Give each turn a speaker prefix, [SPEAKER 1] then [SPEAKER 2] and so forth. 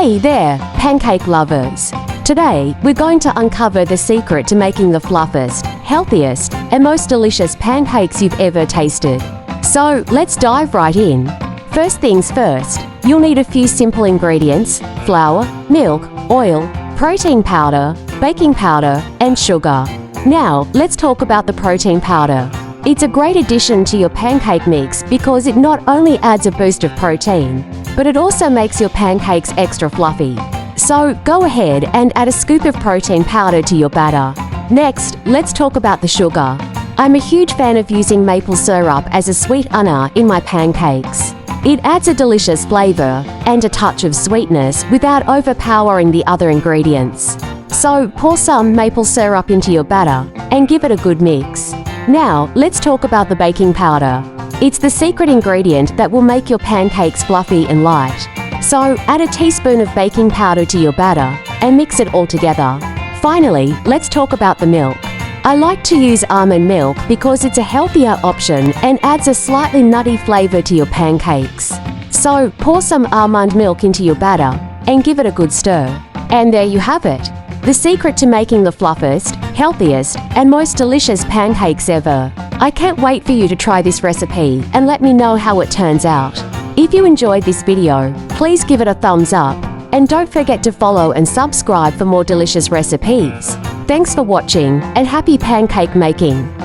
[SPEAKER 1] Hey there, pancake lovers! Today, we're going to uncover the secret to making the fluffiest, healthiest, and most delicious pancakes you've ever tasted. So, let's dive right in. First things first, you'll need a few simple ingredients: flour, milk, oil, protein powder, baking powder, and sugar. Now, let's talk about the protein powder. It's a great addition to your pancake mix because it not only adds a boost of protein, but it also makes your pancakes extra fluffy. So go ahead and add a scoop of protein powder to your batter. Next, let's talk about the sugar. I'm a huge fan of using maple syrup as a sweetener in my pancakes. It adds a delicious flavor and a touch of sweetness without overpowering the other ingredients. So pour some maple syrup into your batter and give it a good mix. Now, let's talk about the baking powder. It's the secret ingredient that will make your pancakes fluffy and light. So, add a teaspoon of baking powder to your batter and mix it all together. Finally, let's talk about the milk. I like to use almond milk because it's a healthier option and adds a slightly nutty flavor to your pancakes. So, pour some almond milk into your batter and give it a good stir. And there you have it. The secret to making the fluffiest, healthiest, and most delicious pancakes ever. I can't wait for you to try this recipe and let me know how it turns out. If you enjoyed this video, please give it a thumbs up and don't forget to follow and subscribe for more delicious recipes. Thanks for watching and happy pancake making!